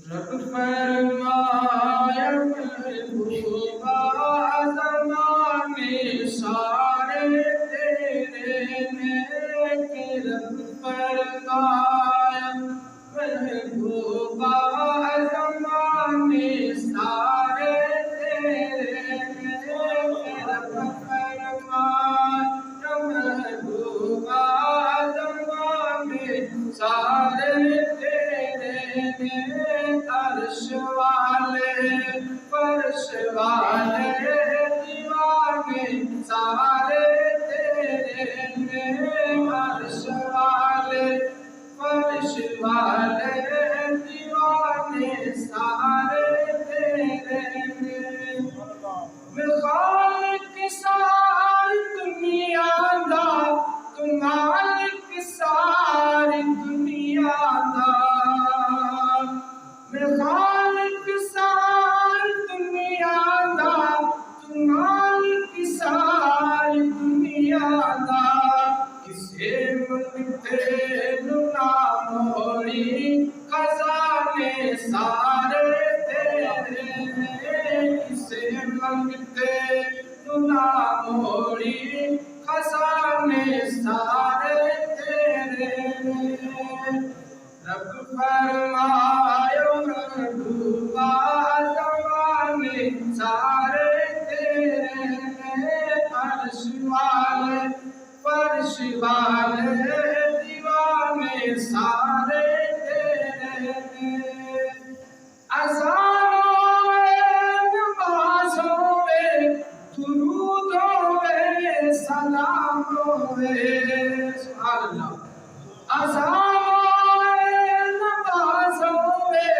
رب فرمایا محبوبا زمانے سارے تیرے نیک رب فرمایا محبوبا زمانے سارے تیرے نیک رب فرمایا محبوبا زمانے سارے عرش والے فرش والے دیوانے سارے تیرے عرش والے فرش والے دیوانے سارے تیرے میں خالق ساری دنیا دا تو مالک ساری دنیا دا میں خالق ساری دنیا دا تو مالک ساری دنیا دا کسے منگتے نہ موڑی خزانے سارے تیرے کسے منگتے نہ موڑی خزانے سارے تیرے رب فرمایا محبوبا زمانے سارے تیرے عرش والے فرش والے دیوانے سارے تیرے اذانوں میں نمازوں میں درودوں میں سلاموں میں سبحان اللہ اذانوں میں نمازوں میں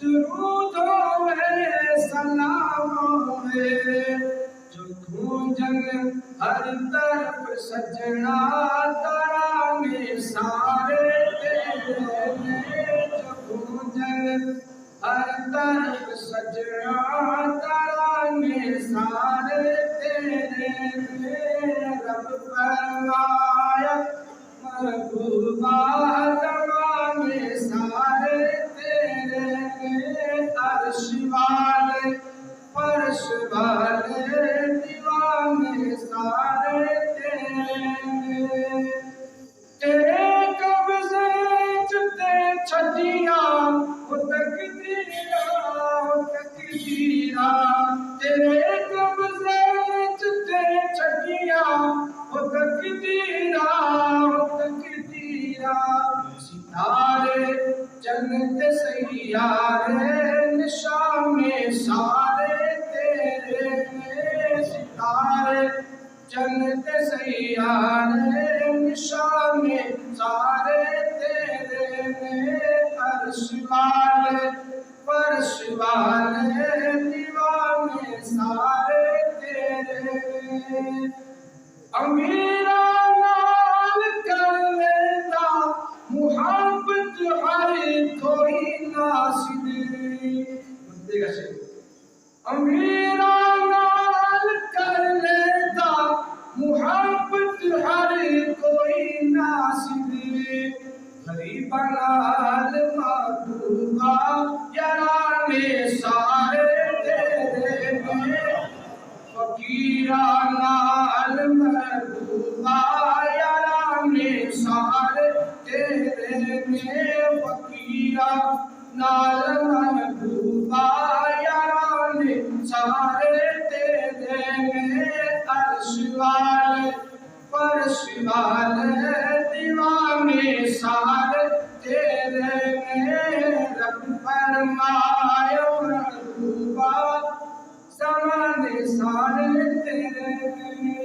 درودوں میں سلاموں میں جو گونجن ہر طرف سجنا ترانے سارے تیرے جو گونجن ہر طرف سجنا ترانے سارے تیرے رب فرمایا محبوبا زمانے سارے تیرے عرش والے فرش والے دیوانے سارے تیرے تیرے قبضے چتے چھٹیاں وہ تقدیرہ تیرے قبضے چتے چھٹیاں وہ تقدیرہ ستارے جنت سیارے نشانے سارے تیرے ستارے جنت سیارے نشانے سارے تیرے عرش والے فرش والے دیوانے سارے تیرے امیرا نال کر لیتا محبت ہر کوئی ناصد امیرا نال کر لیتا محبت ہر کوئی ناصد غریب نال محبوبا یارانے سارے تیرے فقیران نال محبوبا یارانے سارے تیرے فقیران نال محبوبا یارانے سارے تیرے عرش والے فرش والے دیوانے سارے تیرے رب فرمایا محبوبا زمانے سارے تیرے